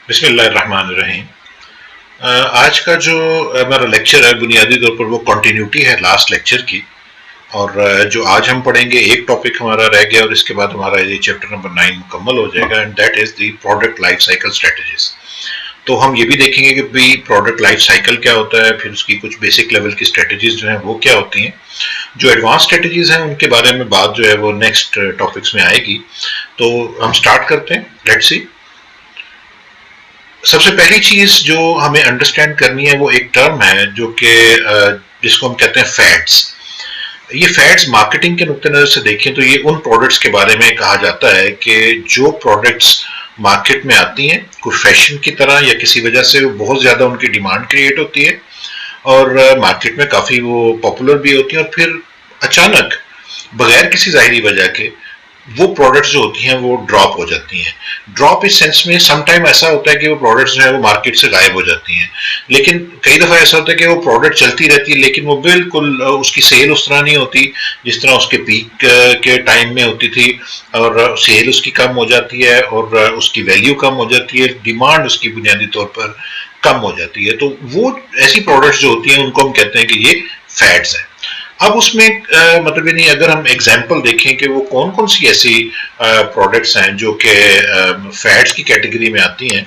बिस्मिल्लाहिर्रहमानिर्रहीम। आज का जो हमारा लेक्चर है बुनियादी तौर पर वो कंटिन्यूटी है लास्ट लेक्चर की। और जो आज हम पढ़ेंगे एक टॉपिक हमारा रह गया और इसके बाद हमारा ये चैप्टर नंबर 9 मुकम्मल हो जाएगा and that is the product life cycle strategies. तो हम ये भी देखेंगे कि भाई प्रोडक्ट लाइफ साइकिल क्या होता है, फिर उसकी कुछ बेसिक लेवल की स्ट्रेटजीज जो हैं वो क्या होती हैं। जो एडवांस स्ट्रेटजीज हैं उनके बारे में बात जो है वो नेक्स्ट टॉपिक्स में आएगी। तो हम स्टार्ट करते हैं, लेट्स सी। सबसे पहली चीज जो हमें अंडरस्टैंड करनी है वो एक टर्म है जो कि जिसको हम कहते हैं फैड्स। ये फैड्स मार्केटिंग के नुक्ते नजर से देखें तो ये उन प्रोडक्ट्स के बारे में कहा जाता है कि जो प्रोडक्ट्स मार्केट में आती हैं कुछ फैशन की तरह या किसी वजह से बहुत ज्यादा उनकी डिमांड क्रिएट होती है और मार्केट में काफी वो पॉपुलर भी होती है और फिर अचानक बगैर किसी जाहिरी वजह के वो प्रोडक्ट्स जो होती हैं वो ड्रॉप हो जाती हैं। ड्रॉप इस सेंस में सम टाइम ऐसा होता है कि वो प्रोडक्ट्स जो है वो मार्केट से गायब हो जाती हैं, लेकिन कई दफ़ा ऐसा होता है कि वो प्रोडक्ट चलती रहती है लेकिन वो बिल्कुल उसकी सेल उस तरह नहीं होती जिस तरह उसके पीक के टाइम में होती थी। और सेल उसकी कम हो जाती है और उसकी वैल्यू कम हो जाती है, डिमांड उसकी बुनियादी तौर पर कम हो जाती है। तो वो ऐसी प्रोडक्ट्स जो होती हैं उनको हम कहते हैं कि ये फैड्स हैं। अब उसमें मतलब यानी अगर हम एग्जांपल देखें कि वो कौन कौन सी ऐसी प्रोडक्ट्स हैं जो कि फैट्स की कैटेगरी में आती हैं,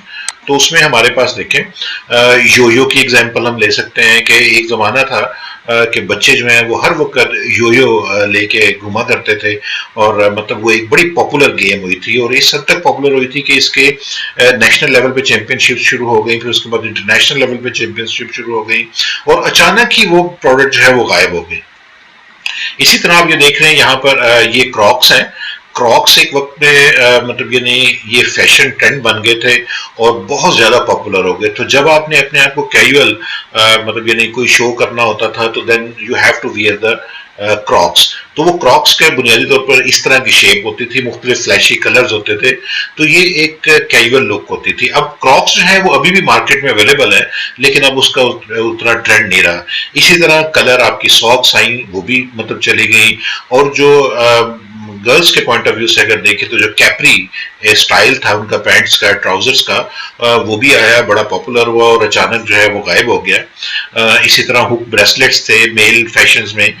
तो उसमें हमारे पास देखें योयो की एग्जांपल हम ले सकते हैं कि एक ज़माना था कि बच्चे जो हैं वो हर वक्त योयो लेके घुमा करते थे और मतलब वो एक बड़ी पॉपुलर गेम हुई थी और इस हद तक पॉपुलर हुई थी कि इसके नेशनल लेवल पे चैंपियनशिप शुरू हो गई, फिर उसके बाद इंटरनेशनल लेवल पे चैंपियनशिप शुरू हो गई और अचानक ही वो प्रोडक्ट जो है वो गायब हो गई। इसी तरह आप ये देख रहे हैं यहाँ पर ये क्रॉक्स हैं। क्रॉक्स एक वक्त में मतलब यानी ये फैशन ट्रेंड बन गए थे और बहुत ज्यादा पॉपुलर हो गए। तो जब आपने अपने आप को कैजुअल मतलब यानी कोई शो करना होता था तो then you have to wear the crocs. तो वो क्रॉक्स के बुनियादी तौर पर इस तरह की शेप होती थी, मुख्तलिफ फ्लैशी कलर्स होते थे, तो ये एक कैजुअल लुक होती थी। अब क्रॉक्स जो है वो अभी भी मार्केट में अवेलेबल है लेकिन अब उसका उतना ट्रेंड नहीं रहा। इसी तरह कलर आपकी सॉक्स आई वो भी मतलब चली गई और जो गर्ल्स के पॉइंट ऑफ व्यू से अगर देखें तो जो कैपरी स्टाइल था उनका पैंट्स का ट्राउजर्स का वो भी आया, बड़ा पॉपुलर हुआ और अचानक जो है वो गायब हो गया। इसी तरह हुक ब्रेसलेट्स थे मेल फैशंस में,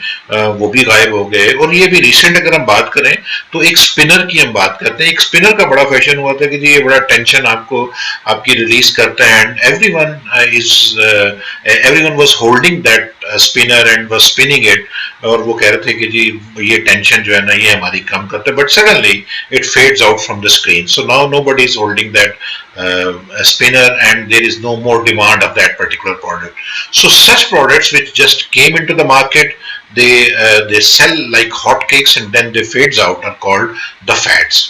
वो भी गायब हो गए। और ये भी रिसेंट अगर हम बात करें तो एक स्पिनर की हम बात करते हैं। एक स्पिनर का बड़ा फैशन हुआ था कि जी ये बड़ा टेंशन आपको आपकी रिलीज करता है and everyone was holding that spinner and was spinning it और वो कह रहे थे कि जी ये टेंशन जो है ना ये हमारी कम करता है, but suddenly it fades out from the screen. So now nobody is holding that spinner and there is no more demand of that particular product. So such products which just came into the market, they sell like hotcakes and then they fades out are called the fads.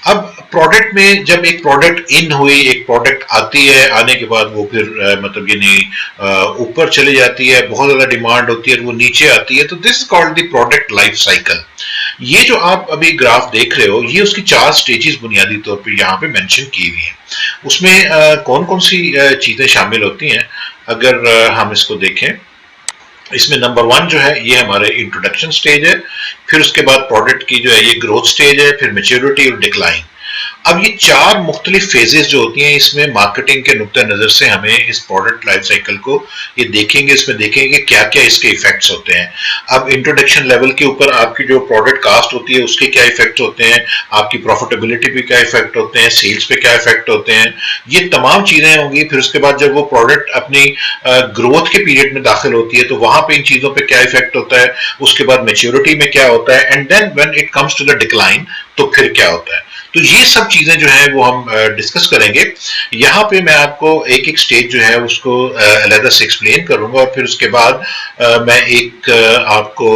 अब product में जब एक product in हुई, एक product आती है, आने के बाद वो फिर मतलब ये नहीं ऊपर चली जाती है, बहुत ज्यादा डिमांड होती है, वो नीचे आती है, तो this called the product life cycle. ये जो आप अभी ग्राफ देख रहे हो ये उसकी 4 स्टेजेस बुनियादी तौर पे यहाँ पे मेंशन की हुई है। उसमें कौन कौन सी चीजें शामिल होती हैं अगर हम इसको देखें। इसमें नंबर 1 जो है ये हमारे इंट्रोडक्शन स्टेज है, फिर उसके बाद प्रोडक्ट की जो है ये ग्रोथ स्टेज है, फिर मेच्योरिटी और डिक्लाइन। अब ये 4 मुख्तलिफ फेजेस जो होती हैं इसमें मार्केटिंग के नुक्ते नजर से हमें इस प्रोडक्ट लाइफ साइकिल को ये देखेंगे, इसमें देखेंगे क्या क्या इसके इफेक्ट्स होते हैं। अब इंट्रोडक्शन लेवल के ऊपर आपकी जो प्रोडक्ट कास्ट होती है उसके क्या इफेक्ट होते हैं, आपकी प्रॉफिटेबिलिटी पे क्या इफेक्ट होते हैं, सेल्स पे क्या इफेक्ट होते हैं, ये तमाम चीजें होंगी। फिर उसके बाद जब वो प्रोडक्ट अपनी ग्रोथ के पीरियड में दाखिल होती है तो वहां पे इन चीजों पे क्या इफेक्ट होता है, उसके बाद मेच्योरिटी में क्या होता है and then when it comes to the decline तो फिर क्या होता है। तो ये सब चीजें जो है वो हम डिस्कस करेंगे। यहाँ पे मैं आपको एक एक स्टेज जो है उसको अलग से एक्सप्लेन करूंगा और फिर उसके बाद मैं एक आपको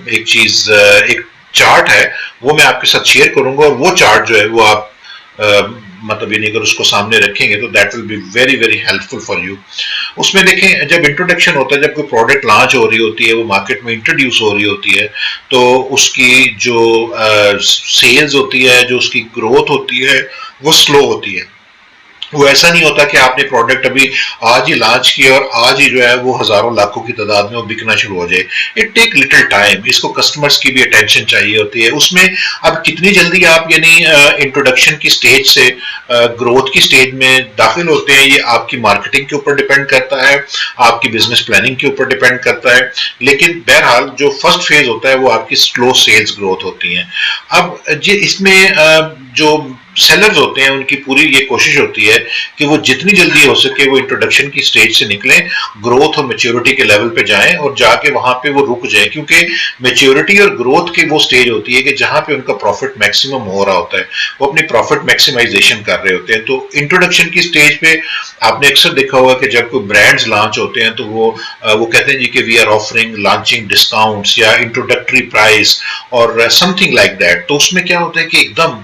एक चीज एक चार्ट है वो मैं आपके साथ शेयर करूंगा और वो चार्ट जो है वो आप मतलब ये नहीं अगर उसको सामने रखेंगे तो that will be very very helpful for you. उसमें देखें जब इंट्रोडक्शन होता है, जब कोई प्रोडक्ट लॉन्च हो रही होती है, वो मार्केट में इंट्रोड्यूस हो रही होती है, तो उसकी जो सेल्स होती है, जो उसकी ग्रोथ होती है वो स्लो होती है। वो ऐसा नहीं होता कि आपने प्रोडक्ट अभी आज ही लॉन्च किया और आज ही जो है वो हजारों लाखों की तादाद में वो बिकना शुरू हो जाए। इट टेक लिटिल टाइम, इसको कस्टमर्स की भी अटेंशन चाहिए होती है उसमें। अब कितनी जल्दी आप यानी इंट्रोडक्शन की स्टेज से ग्रोथ की स्टेज में दाखिल होते हैं, ये आपकी मार्केटिंग के ऊपर डिपेंड करता है, आपकी बिजनेस प्लानिंग के ऊपर डिपेंड करता है। लेकिन बहरहाल जो फर्स्ट फेज होता है वो आपकी स्लो सेल्स ग्रोथ होती है। अब ये इसमें जो सेलर्स होते हैं उनकी पूरी ये कोशिश होती है कि वो जितनी जल्दी हो सके वो इंट्रोडक्शन की स्टेज से निकलें, ग्रोथ और मेच्योरिटी के लेवल पे जाएं और जाके वहां पे वो रुक जाएं, क्योंकि मेच्योरिटी और ग्रोथ की वो स्टेज होती है कि जहां पे उनका प्रॉफिट मैक्सिमम हो रहा होता है, वो अपनी प्रॉफिट मैक्सिमाइजेशन कर रहे होते हैं। तो इंट्रोडक्शन की स्टेज पे आपने अक्सर देखा होगा कि जब कोई ब्रांड्स लॉन्च होते हैं तो वो कहते हैं जी कि we are offering launching discounts या इंट्रोडक्टरी प्राइस और समथिंग लाइक दैट। तो उसमें क्या होता है कि एकदम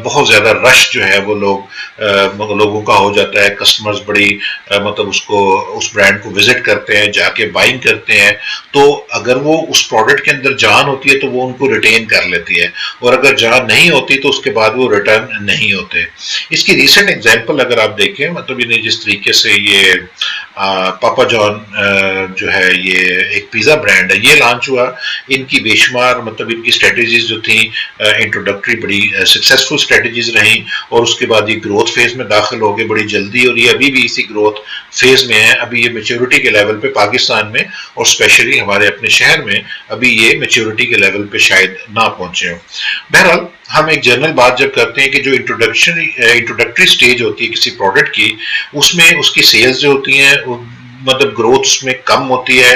बहुत ज्यादा रश जो है वो लोगों का हो जाता है, कस्टमर्स बड़ी मतलब उसको उस ब्रांड को विजिट करते हैं, जाके बाइंग करते हैं। तो अगर वो उस प्रोडक्ट के अंदर जान होती है तो वो उनको रिटेन कर लेती है, और अगर जान नहीं होती तो उसके बाद वो रिटर्न नहीं होते। इसकी रिसेंट एग्जांपल अगर आप देखें, मतलब इन्हें जिस तरीके से ये पापा जॉन जो है ये एक पिज्जा ब्रांड है, ये लॉन्च हुआ, इनकी बेशुमार मतलब इनकी स्ट्रेटेजीज जो थी इंट्रोडक्टरी बड़ी सक्सेसफुल स्ट्रेटेजीज रही, और उसके बाद ये ग्रोथ फेज में दाखिल हो गए बड़ी जल्दी, और ये अभी भी इसी ग्रोथ फेज में है। अभी ये मेच्योरिटी के लेवल पे पाकिस्तान में और स्पेशली हमारे अपने शहर में अभी ये मेच्योरिटी के लेवल पे शायद ना पहुंचे हो। बहरहाल हम एक जनरल बात जब करते हैं कि जो इंट्रोडक्टरी स्टेज होती है किसी प्रोडक्ट की, उसमें उसकी सेल्स जो होती हैं मतलब ग्रोथ उसमें कम होती है,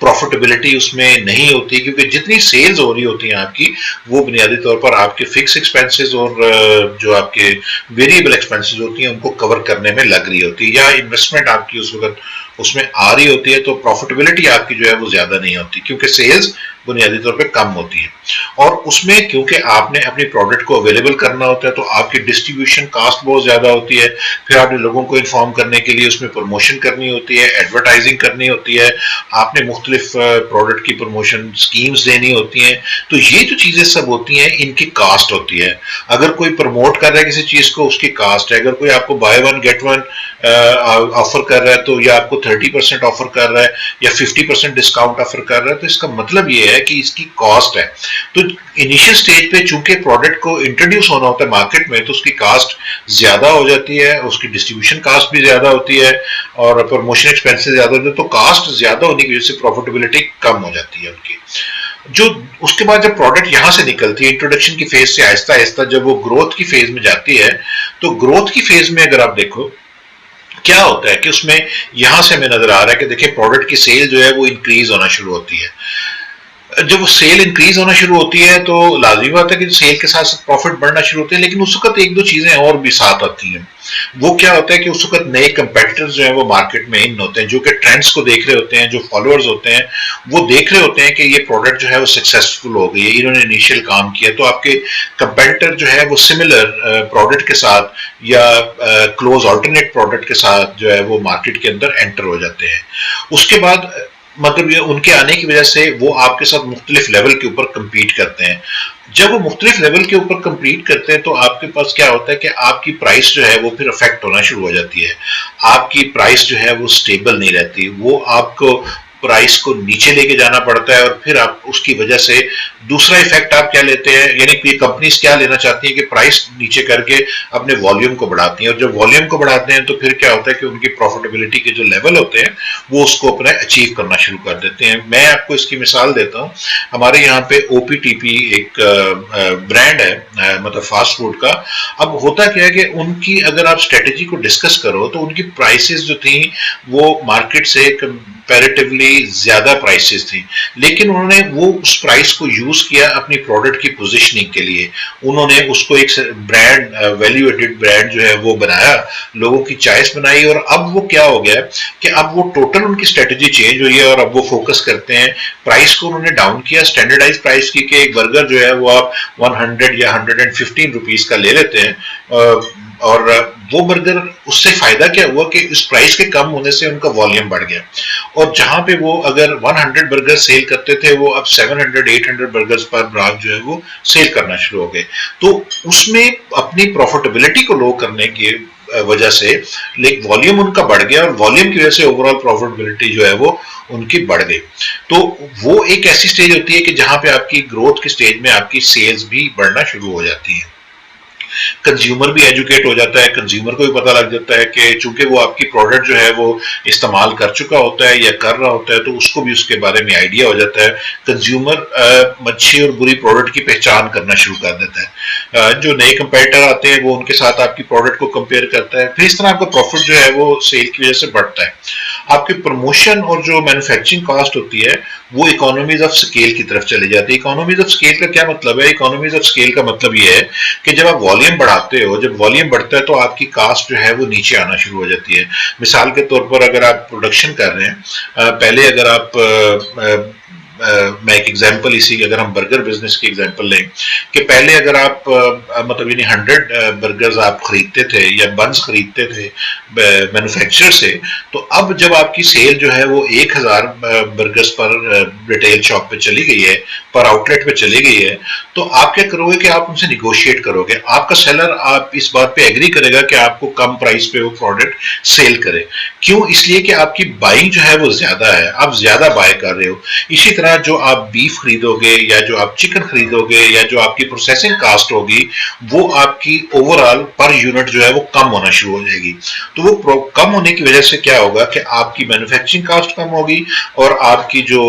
प्रॉफिटेबिलिटी उसमें नहीं होती, क्योंकि जितनी सेल्स हो रही होती हैं आपकी, वो बुनियादी तौर पर आपके फिक्स एक्सपेंसेस और जो आपके वेरिएबल एक्सपेंसेस होती हैं उनको कवर करने में लग रही होती है, या इन्वेस्टमेंट आपकी उस वक्त उसमें आ रही होती है। तो प्रॉफिटेबिलिटी आपकी जो है वो ज्यादा नहीं होती, क्योंकि सेल्स बुनियादी तौर पे कम होती है। और उसमें क्योंकि आपने अपनी प्रोडक्ट को अवेलेबल करना होता है तो आपकी डिस्ट्रीब्यूशन कास्ट बहुत ज्यादा होती है, फिर आपने लोगों को इन्फॉर्म करने के लिए उसमें प्रमोशन करनी होती है, एडवर्टाइजिंग करनी होती है, आपने मुख्तलिफ प्रोडक्ट की प्रमोशन स्कीम्स देनी होती हैं। तो ये जो चीजें सब होती हैं इनकी कास्ट होती है। अगर कोई प्रमोट कर रहा है किसी चीज को, उसकी कास्ट है। अगर कोई आपको by one get one offer कर रहा है तो, या आपको 30% ऑफर कर रहा है या 50% डिस्काउंट ऑफर कर रहा है, तो इसका मतलब ये है कि इसकी कॉस्ट है। तो इनिशियल स्टेज पे चूंकि प्रोडक्ट को इंट्रोड्यूस होना होता है मार्केट में, तो उसकी कास्ट ज्यादा हो जाती है, उसकी डिस्ट्रीब्यूशन कास्ट भी ज्यादा होती है और प्रमोशन एक्सपेंसेस ज्यादा होते हैं। तो कास्ट ज्यादा होने की वजह से प्रॉफिटेबिलिटी कम हो जाती है उनकी। जो उसके बाद जब प्रोडक्ट यहां से निकलती है इंट्रोडक्शन की फेज से आहिस्ता आहिस्ता जब वो ग्रोथ की फेज में जाती है, तो ग्रोथ की फेज में अगर आप देखो क्या होता है कि उसमें यहां से हमें नजर आ रहा है कि देखिए प्रोडक्ट की सेल जो है वो इंक्रीज होना शुरू होती है। जब वो सेल इंक्रीज होना शुरू होती है तो लाजमी बात है कि सेल के साथ साथ प्रॉफिट बढ़ना शुरू होते हैं, लेकिन उस वक्त एक दो चीजें और भी साथ आती हैं। वो क्या होता है कि उस वक्त नए कंपेटिटर्स जो है वो मार्केट में इन होते हैं, जो कि ट्रेंड्स को देख रहे होते हैं, जो फॉलोअर्स होते हैं वो देख रहे होते हैं कि ये प्रोडक्ट जो है वो सक्सेसफुल हो गई है, इन्होंने इनिशियल काम किया। तो आपके कंपेटिटर जो है वो सिमिलर प्रोडक्ट के साथ या क्लोज ऑल्टरनेट प्रोडक्ट के साथ जो है वो मार्केट के अंदर एंटर हो जाते हैं। उसके बाद मतलब ये उनके आने की वजह से वो आपके साथ मुख्तलिफ लेवल के ऊपर कम्पीट करते हैं। जब वो मुख्तलिफ लेवल के ऊपर कम्पीट करते हैं तो आपके पास क्या होता है कि आपकी प्राइस जो है वो फिर अफेक्ट होना शुरू हो जाती है। आपकी प्राइस जो है वो स्टेबल नहीं रहती, वो आपको प्राइस को नीचे लेके जाना पड़ता है, और फिर आप उसकी वजह से दूसरा इफेक्ट आप क्या लेते हैं, यानी कि कंपनीज क्या लेना चाहती हैं कि प्राइस नीचे करके अपने वॉल्यूम को बढ़ाती हैं, और जब वॉल्यूम को बढ़ाते हैं तो फिर क्या होता है कि उनकी प्रॉफिटेबिलिटी के जो लेवल होते हैं वो उसको अपने अचीव करना शुरू कर देते हैं। मैं आपको इसकी मिसाल देता हूँ। हमारे यहाँ पे ओपीटीपी एक ब्रांड है मतलब फास्ट फूड का। अब होता क्या है कि उनकी अगर आप स्ट्रेटेजी को डिस्कस करो तो उनकी प्राइसेस जो थी वो मार्केट से कंपैरेटिवली ज्यादा प्राइसेस थी, लेकिन उन्होंने वो उस प्राइस को यूज किया अपनी प्रोडक्ट की पोजीशनिंग के लिए। उन्होंने उसको एक ब्रांड वैल्यू एडेड ब्रांड जो है वो बनाया, लोगों की चॉइस बनाई, और अब वो क्या हो गया कि अब वो टोटल उनकी स्ट्रेटेजी चेंज हुई है और अब वो फोकस करते हैं प्राइस को उन्होंने डाउन किया, स्टैंडर्डाइज प्राइस की कि एक बर्गर जो है वो आप 100 या 115 रुपीज का ले लेते हैं, और वो बर्गर उससे फायदा क्या हुआ कि इस प्राइस के कम होने से उनका वॉल्यूम बढ़ गया, और जहां पे वो अगर 100 बर्गर सेल करते थे वो अब 700-800 बर्गर्स पर ब्रांच जो है वो सेल करना शुरू हो गए। तो उसमें अपनी प्रॉफिटेबिलिटी को लो करने के वजह से, लेकिन वॉल्यूम उनका बढ़ गया और वॉल्यूम की वजह से ओवरऑल प्रॉफिटेबिलिटी जो है वो उनकी बढ़ गई। तो वो एक ऐसी स्टेज होती है कि जहां पे आपकी ग्रोथ की स्टेज में आपकी सेल्स भी बढ़ना शुरू हो जाती है। कंज्यूमर भी एजुकेट हो जाता है, कंज्यूमर को भी पता लग जाता है कि चूंकि वो आपकी प्रोडक्ट जो है वो इस्तेमाल कर चुका होता है या कर रहा होता है, तो उसको भी उसके बारे में आइडिया हो जाता है। कंज्यूमर अच्छी और बुरी प्रोडक्ट की पहचान करना शुरू कर देता है। जो नए कंपेटिटर आते हैं वो उनके साथ आपकी प्रोडक्ट को कंपेयर करता है, फिर इस तरह आपका प्रॉफिट जो है वो सेल की वजह से बढ़ता है। आपकी प्रमोशन और जो मैन्युफैक्चरिंग कॉस्ट होती है वो इकोनॉमीज ऑफ स्केल की तरफ चली जाती है। इकोनॉमीज ऑफ स्केल का क्या मतलब है? इकोनॉमीज ऑफ स्केल का मतलब ये है कि जब आप वॉल्यूम बढ़ाते हो, जब वॉल्यूम बढ़ता है तो आपकी कास्ट जो है वो नीचे आना शुरू हो जाती है। मिसाल के तौर पर अगर आप प्रोडक्शन कर रहे हैं, पहले अगर आप मैं एक एग्जांपल इसी, अगर हम बर्गर बिजनेस की एग्जांपल लें कि पहले अगर आप मतलब यानी 100 बर्गर्स आप खरीदते थे या बंस खरीदते थे मैन्युफैक्चरर से, तो अब जब आपकी सेल जो है वो 1000 बर्गर्स पर रिटेल शॉप पे चली गई है, पर आउटलेट पे चली गई है, तो आप क्या करोगे कि आप उनसे निगोशिएट करोगे। आपका सेलर आप इस बात पे एग्री करेगा कि आपको कम प्राइस पे वो प्रोडक्ट सेल करे। क्यों? इसलिए कि आपकी बाइंग जो है वो ज्यादा है, आप ज्यादा बाय कर रहे हो। इसी तरह जो आप बीफ खरीदोगे या जो आप चिकन खरीदोगे या जो आपकी प्रोसेसिंग कास्ट होगी, वो आपकी ओवरऑल पर यूनिट जो है वो कम होना शुरू हो जाएगी। तो वो कम होने की वजह से क्या होगा कि आपकी मैन्युफैक्चरिंग कास्ट कम होगी और आपकी जो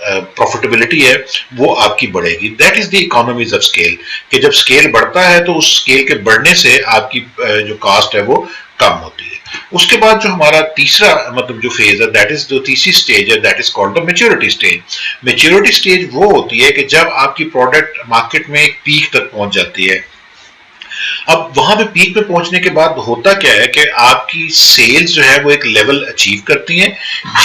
प्रॉफिटेबिलिटी है वो आपकी बढ़ेगी। That is the economies of scale, कि जब स्केल बढ़ता है तो उस स्केल के बढ़ने से आपकी जो कास्ट है वो कम होती है। उसके बाद जो हमारा तीसरा मतलब जो फेज है, दैट इज जो तीसरी स्टेज है, that is called the maturity stage. Maturity stage वो होती है कि जब आपकी प्रोडक्ट मार्केट में एक पीक तक पहुंच जाती है। अब वहां पे पीक पे पहुंचने के बाद होता क्या है कि आपकी सेल्स जो है वो एक लेवल अचीव करती हैं।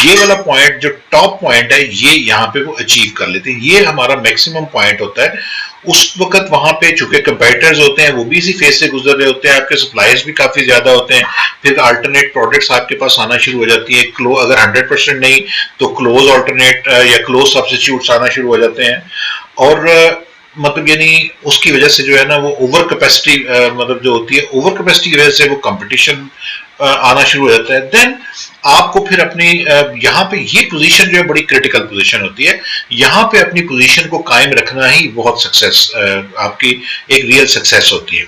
ये वाला पॉइंट जो टॉप पॉइंट है ये यहाँ पे वो अचीव कर लेते हैं, ये हमारा मैक्सिमम पॉइंट होता है। उस वक्त वहां पे चूंकि कंपेटिटर्स होते हैं वो भी इसी फेज से गुजर रहे होते हैं, आपके सप्लायर्स भी काफी ज्यादा होते हैं, फिर अल्टरनेट प्रोडक्ट्स आपके पास आना शुरू हो जाती है। अगर 100% नहीं तो क्लोज अल्टरनेट या क्लोज सब्स्टिट्यूट्स आना शुरू हो जाते हैं। और मतलब यानी उसकी वजह से जो है ना वो ओवर कैपेसिटी मतलब जो होती है, ओवर कैपेसिटी की वजह से वो कंपटीशन आना शुरू हो जाता है। देन आपको फिर अपनी यहाँ पे ये पोजीशन जो है बड़ी क्रिटिकल पोजीशन होती है। यहाँ पे अपनी पोजीशन को कायम रखना ही बहुत सक्सेस आपकी एक रियल सक्सेस होती है।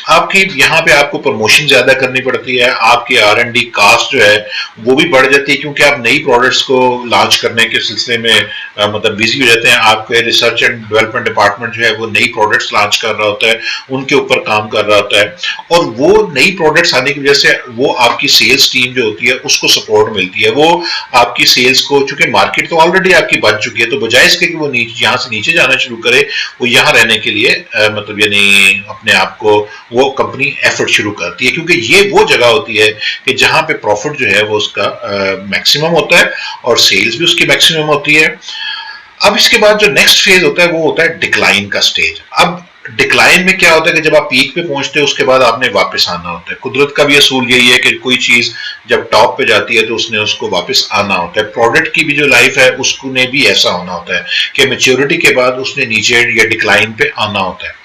आपकी यहाँ पे आपको प्रमोशन ज्यादा करनी पड़ती है, आपकी R&D कास्ट जो है वो भी बढ़ जाती है, क्योंकि आप नई प्रोडक्ट्स को लॉन्च करने के सिलसिले में मतलब बिजी हो जाते हैं। आपके रिसर्च एंड डेवलपमेंट डिपार्टमेंट जो है वो नई प्रोडक्ट्स लॉन्च कर रहा होता है, उनके ऊपर काम कर रहा होता है, और वो नई प्रोडक्ट्स आने की वजह से वो आपकी सेल्स टीम जो होती है उसको सपोर्ट मिलती है। वो आपकी सेल्स को, चूंकि मार्केट तो ऑलरेडी आपकी बन चुकी है, तो बजाय इसके कि वो यहाँ से नीचे जाना शुरू करे, वो यहाँ रहने के लिए मतलब यानी अपने आप को वो कंपनी एफर्ट शुरू करती है, क्योंकि ये वो जगह होती है कि जहां पे प्रॉफिट जो है वो उसका मैक्सिमम होता है और सेल्स भी उसकी मैक्सिमम होती है। अब इसके बाद जो नेक्स्ट फेज होता है वो होता है डिक्लाइन का स्टेज। अब डिक्लाइन में क्या होता है कि जब आप पीक पे पहुंचते हो उसके बाद आपने वापस आना होता है। कुदरत का भी असूल यही है कि कोई चीज जब टॉप पे जाती है तो उसने उसको वापस आना होता है। प्रोडक्ट की भी जो लाइफ है उसको ने भी ऐसा होना होता है कि मैच्योरिटी के बाद उसने नीचे या डिक्लाइन पे आना होता है।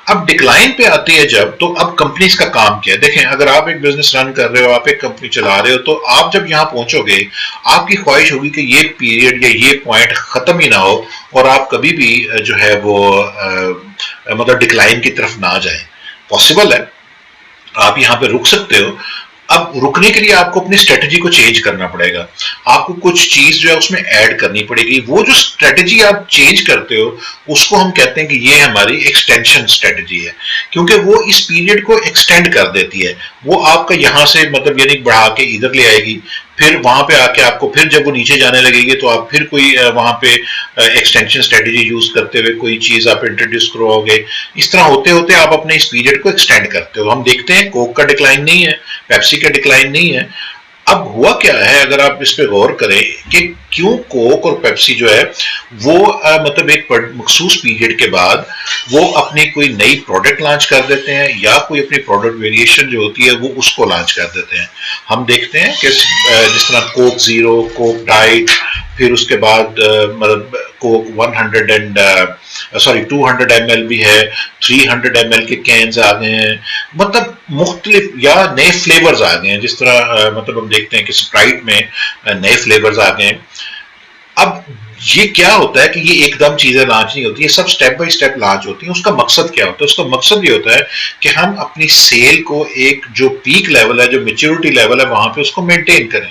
अब डिक्लाइन पे आती है जब, तो अब कंपनीज का काम क्या है? देखें, अगर आप एक बिजनेस रन कर रहे हो, आप एक कंपनी चला रहे हो, तो आप जब यहां पहुंचोगे आपकी ख्वाहिश होगी कि ये पीरियड या ये पॉइंट खत्म ही ना हो और आप कभी भी जो है वो मतलब डिक्लाइन की तरफ ना जाए। पॉसिबल है, आप यहां पे रुक सकते हो। अब रुकने के लिए आपको अपनी स्ट्रेटजी को चेंज करना पड़ेगा, आपको कुछ चीज जो है उसमें ऐड करनी पड़ेगी। वो जो स्ट्रेटजी आप चेंज करते हो उसको हम कहते हैं कि ये हमारी एक्सटेंशन स्ट्रेटजी है, क्योंकि वो इस पीरियड को एक्सटेंड कर देती है। वो आपका यहां से मतलब यानी बढ़ा के इधर ले आएगी, फिर वहां पे आके आपको फिर जब वो नीचे जाने लगेगी तो आप फिर कोई वहां पे एक्सटेंशन स्ट्रेटजी यूज करते हुए कोई चीज आप इंट्रोड्यूस करोगे। इस तरह होते होते आप अपने इस पीरियड को एक्सटेंड करते हो। हम देखते हैं कोक का डिक्लाइन नहीं है, पेप्सी का डिक्लाइन नहीं है। अब हुआ क्या है, अगर आप इस पे गौर करें कि क्यों कोक और पेप्सी जो है वो मतलब एक मखसूस पीरियड के बाद वो अपनी कोई नई प्रोडक्ट लॉन्च कर देते हैं या कोई अपनी प्रोडक्ट वेरिएशन जो होती है वो उसको लॉन्च कर देते हैं। हम देखते हैं कि जिस तरह कोक जीरो, कोक डाइट, फिर उसके बाद मतलब कोक 100 एंड 200 ml भी है, 300 ml के कैंस आ गए हैं, मतलब मुख्तलिफ या नए फ्लेवर्स आ गए हैं, जिस तरह मतलब हम देखते हैं कि स्प्राइट में नए फ्लेवर्स आ गए हैं। अब ये क्या होता है कि ये एकदम चीजें लॉन्च नहीं होती, ये सब स्टेप बाय स्टेप लॉन्च होती हैं। उसका मकसद क्या होता है? उसका मकसद ये होता है कि हम अपनी सेल को एक जो पीक लेवल है, जो मेच्योरिटी लेवल है, वहां पे उसको मेंटेन करें।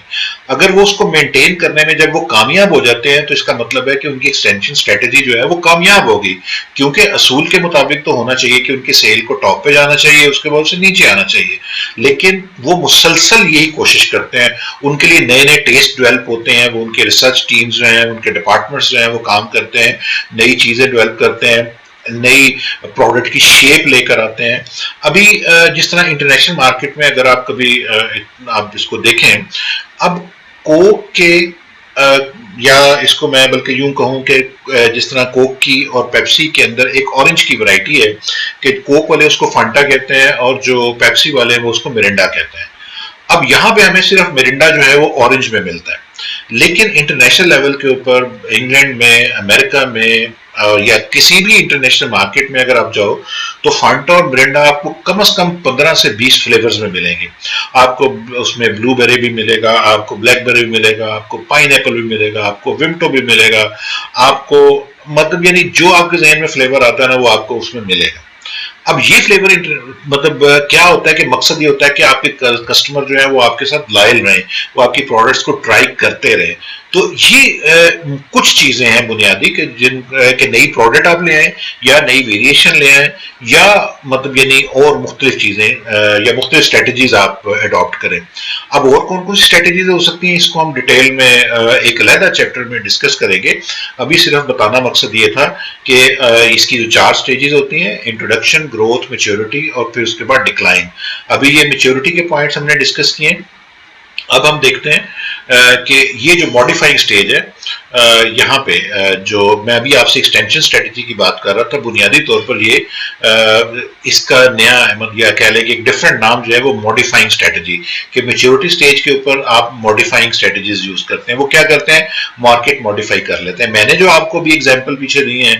अगर वो उसको मेंटेन करने में जब वो कामयाब हो जाते हैं तो इसका मतलब है कि उनकी एक्सटेंशन स्ट्रेटेजी जो है वो कामयाब होगी, क्योंकि असूल के मुताबिक तो होना चाहिए कि उनकी सेल को टॉप पे जाना चाहिए, उसके बाद से नीचे आना चाहिए, लेकिन वो मुसलसल यही कोशिश करते हैं। उनके लिए नए नए टेस्ट डेवलप होते हैं, वो उनके रिसर्च टीम्स जो हैं, उनके डिपार्टमेंट्स जो हैं, वो काम करते हैं, नई चीजें डेवलप करते हैं, नई प्रोडक्ट की शेप लेकर आते हैं। अभी जिस तरह इंटरनेशनल मार्केट में अगर आप कभी आप इसको देखें, अब कोक के या इसको मैं बल्कि यूं कहूं कि जिस तरह कोक की और पेप्सी के अंदर एक ऑरेंज की वैरायटी है, कि कोक वाले उसको फांटा कहते हैं और जो पेप्सी वाले हैं वो उसको मिरिंडा कहते हैं। अब यहां पे हमें सिर्फ मिरिंडा जो है वो ऑरेंज में मिलता है, लेकिन इंटरनेशनल लेवल के ऊपर इंग्लैंड में, अमेरिका में या किसी भी इंटरनेशनल मार्केट में अगर आप जाओ तो फांटा और मिरिंडा आपको कम से कम 15 से 20 फ्लेवर्स में मिलेंगे। आपको उसमें ब्लूबेरी भी मिलेगा, आपको ब्लैकबेरी भी मिलेगा, आपको पाइन भी मिलेगा, आपको विमटो भी मिलेगा, आपको मतलब यानी जो आपके जहन में फ्लेवर आता है ना वो आपको उसमें मिलेगा। अब ये फ्लेवर मतलब क्या होता है कि मकसद ये होता है कि आपके कस्टमर जो है वो आपके साथ लॉयल रहे, वो आपकी प्रोडक्ट्स को ट्राई करते रहे। तो ये कुछ चीजें हैं बुनियादी कि जिन के नई प्रोडक्ट आप ले आए या नई वेरिएशन ले आए, या मतलब यानी और मुख्तलिफ चीजें या मुख्तलिफ स्ट्रेटजीज आप अडॉप्ट करें। अब और कौन कौन सी स्ट्रेटजीज हो सकती हैं इसको हम डिटेल में एक अलहदा चैप्टर में डिस्कस करेंगे। अभी सिर्फ बताना मकसद ये था कि इसकी जो 4 स्टेजेस होती हैं, इंट्रोडक्शन, ग्रोथ, मैच्योरिटी और फिर उसके बाद डिक्लाइन। अभी ये मैच्योरिटी के पॉइंट्स हमने डिस्कस किए। अब हम देखते हैं कि ये जो मॉडिफाइंग स्टेज है, यहाँ पे जो मैं अभी आपसे एक्सटेंशन स्ट्रेटजी की बात कर रहा था, बुनियादी तौर पर ये इसका नया मतलब या कह लें कि एक डिफरेंट नाम जो है वो मॉडिफाइंग स्ट्रेटजी, कि मेच्योरिटी स्टेज के ऊपर आप मॉडिफाइंग स्ट्रेटजीज यूज करते हैं। वो क्या करते हैं? मार्केट मॉडिफाई कर लेते हैं। मैंने जो आपको भी एग्जांपल पीछे दी है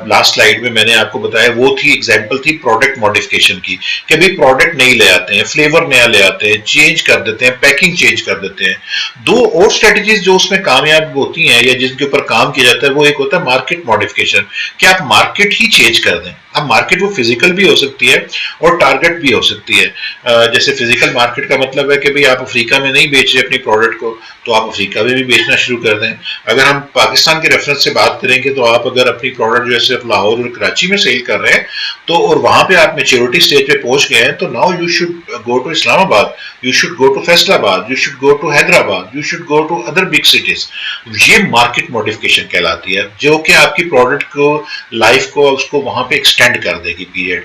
लास्ट स्लाइड में मैंने आपको बताया, वो थी एग्जांपल थी प्रोडक्ट मॉडिफिकेशन की, कि भाई प्रोडक्ट नहीं ले आते हैं, फ्लेवर नया ले आते हैं, चेंज कर देते हैं, पैकिंग चेंज कर देते हैं। दो और स्ट्रेटजीज जो उसमें कामयाब होती हैं या जिनके ऊपर काम किया जाता है, वो एक होता है मार्केट मॉडिफिकेशन, कि आप मार्केट ही चेंज कर दें। अब मार्केट वो फिजिकल भी हो सकती है और टारगेट भी हो सकती है। जैसे फिजिकल मार्केट का मतलब है कि भाई आप अफ्रीका में नहीं बेच रहे अपनी प्रोडक्ट को, तो आप अफ्रीका में भी बेचना शुरू कर दें। अगर हम पाकिस्तान के रेफरेंस से बात करेंगे तो आप अगर अपनी प्रोडक्ट जो है सिर्फ लाहौर और कराची में सेल कर रहे हैं, तो और वहां पे आप मेच्योरिटी स्टेज पे पहुंच गए हैं, तो now you should go to Islamabad, you should go to Faisalabad, you should go to Hyderabad, you should go to other big cities. ये मार्केट मॉडिफिकेशन कहलाती है, जो कि आपकी प्रोडक्ट को लाइफ को उसको वहां पे एक्सटेंड कर देगी पीरियड।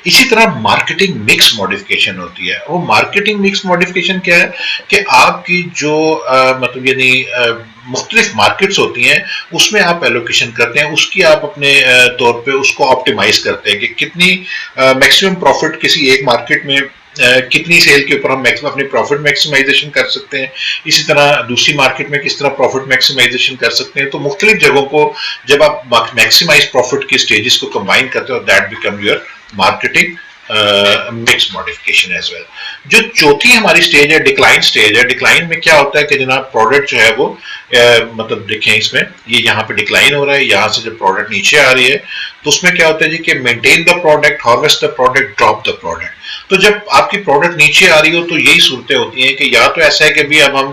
इसी तरह मार्केटिंग मिक्स मॉडिफिकेशन होती है। वो मार्केटिंग मिक्स मॉडिफिकेशन क्या है कि आपकी जो मतलब यानी मुख्तलिफ मार्केट्स होती हैं, उसमें आप एलोकेशन करते हैं, उसकी आप अपने तौर पे उसको ऑप्टिमाइज करते हैं कि कितनी मैक्सिमम प्रॉफिट किसी एक मार्केट में कितनी सेल के ऊपर हम अपनी प्रॉफिट मैक्सिमाइजेशन कर सकते हैं, इसी तरह दूसरी मार्केट में किस तरह प्रॉफिट मैक्सिमाइजेशन कर सकते हैं। तो मुख्तलिफ जगहों को जब आप मैक्सिमाइज प्रॉफिट की स्टेजेस को कंबाइन करते हो, that become your marketing mix modification as well. जो चौथी हमारी स्टेज है, डिक्लाइन स्टेज है। डिक्लाइन में क्या होता है कि जनाब प्रोडक्ट जो है वो मतलब देखें इसमें ये यहाँ पे डिक्लाइन हो रहा है, यहाँ से जब प्रोडक्ट नीचे आ रही है तो उसमें क्या होता है जी कि maintain the product, harvest the product, drop the product. तो जब आपकी प्रोडक्ट नीचे आ रही हो तो यही सूरतें होती हैं कि या तो ऐसा है कि भी अब हम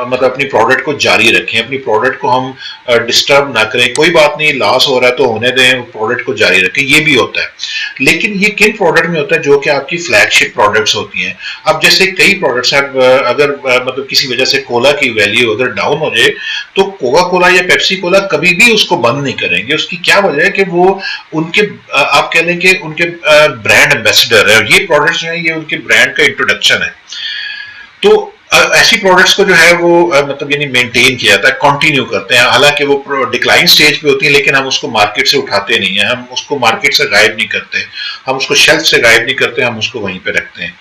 मतलब अपनी प्रोडक्ट को जारी रखें, अपनी प्रोडक्ट को हम डिस्टर्ब ना करें, कोई बात नहीं लॉस हो रहा है तो होने दें, प्रोडक्ट को जारी रखें, ये भी होता है। लेकिन ये किन प्रोडक्ट में होता है? जो कि आपकी फ्लैगशिप प्रोडक्ट्स होती हैं। अब जैसे कई प्रोडक्ट्स हैं, अगर मतलब किसी वजह से कोला की वैल्यू अगर डाउन हो जाए तो कोका कोला या पेप्सी कोला कभी भी उसको बंद नहीं करेंगे। उसकी क्या वजह है कि वो उनके आप कह लें कि उनके ब्रांड एम्बेसडर है, ये प्रोडक्ट्स जो है ये उनके ब्रांड का इंट्रोडक्शन है। तो ऐसी प्रोडक्ट्स को जो है वो मतलब यानी मेंटेन किया जाता है, कंटिन्यू करते हैं, हालांकि वो डिक्लाइन स्टेज पे होती है, लेकिन हम उसको मार्केट से उठाते नहीं है, हम उसको मार्केट से गायब नहीं करते, हम उसको शेल्फ से गायब नहीं करते, हम उसको वहीं पे रखते हैं।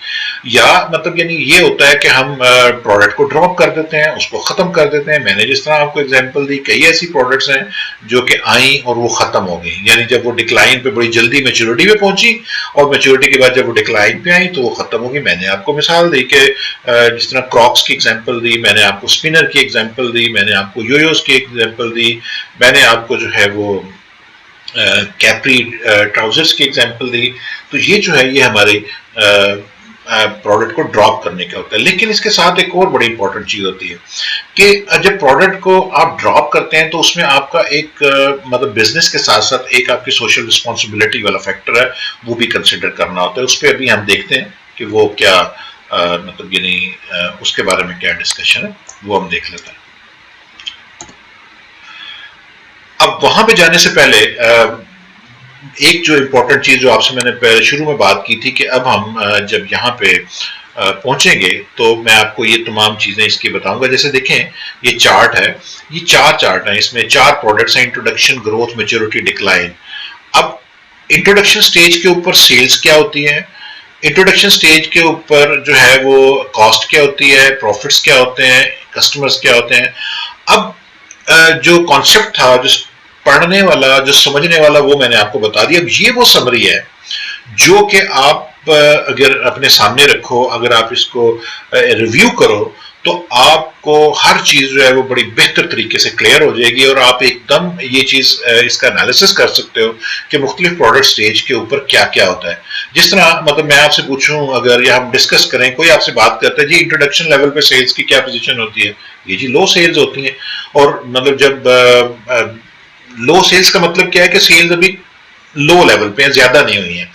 या मतलब यानी ये होता है कि हम प्रोडक्ट को ड्रॉप कर देते हैं, उसको खत्म कर देते हैं। मैंने जिस तरह आपको एग्जांपल दी, कई ऐसी प्रोडक्ट्स हैं जो कि आई और वो खत्म हो गई, यानी जब वो डिक्लाइन पे बड़ी जल्दी मेच्योरिटी पे पहुंची, और मेच्योरिटी के बाद जब वो डिक्लाइन पे आई तो वो खत्म हो गई। मैंने आपको मिसाल दी कि जिस तरह क्रॉक्स की एग्जांपल दी, मैंने आपको स्पिनर की एग्जांपल दी, मैंने आपको योयोस की एग्जांपल दी, मैंने आपको जो है वो कैप्री ट्राउजर्स की एग्जांपल दी। तो ये जो है ये हमारे प्रोडक्ट को ड्रॉप करने का होता है। लेकिन इसके साथ एक और बड़ी इंपॉर्टेंट चीज होती है कि जब प्रोडक्ट को आप ड्रॉप करते हैं तो उसमें आपका एक मतलब बिजनेस के साथ साथ एक आपकी सोशल रिस्पॉन्सिबिलिटी वाला फैक्टर है, वो भी कंसिडर करना होता है। उस पर अभी हम देखते हैं कि वो क्या मतलब यानी उसके बारे में क्या डिस्कशन है, वो हम देख लेते हैं। अब वहां पे जाने से पहले एक जो इम्पोर्टेंट चीज जो आपसे मैंने शुरू में बात की थी कि अब हम जब यहाँ पे पहुंचेंगे तो मैं आपको ये तमाम चीजें इसकी बताऊंगा। जैसे देखें, ये चार्ट है, ये चार चार्ट है, इसमें चार प्रोडक्ट्स हैं: इंट्रोडक्शन, ग्रोथ, मैच्योरिटी, डिक्लाइन। अब इंट्रोडक्शन स्टेज के ऊपर सेल्स क्या होती है, इंट्रोडक्शन स्टेज के ऊपर जो है वो कॉस्ट क्या होती है, प्रॉफिट्स क्या होते हैं, कस्टमर्स क्या होते हैं। अब जो कॉन्सेप्ट था, जो पढ़ने वाला, जो समझने वाला, वो मैंने आपको बता दिया। अब ये वो समरी है जो कि आप अगर अपने सामने रखो, अगर आप इसको रिव्यू करो, तो आपको हर चीज जो है वो बड़ी बेहतर तरीके से क्लियर हो जाएगी और आप एकदम ये चीज इसका एनालिसिस कर सकते हो कि मुख्तलिफ प्रोडक्ट स्टेज के ऊपर क्या क्या होता है। जिस तरह मतलब मैं आपसे पूछूं अगर, या हम डिस्कस करें, कोई आपसे बात करता है जी इंट्रोडक्शन लेवल पे सेल्स की क्या पोजीशन होती है, ये जी लो सेल्स होती है। और मतलब जब लो सेल्स का मतलब क्या है कि सेल्स अभी लो लेवल पे है, ज्यादा नहीं हुई है।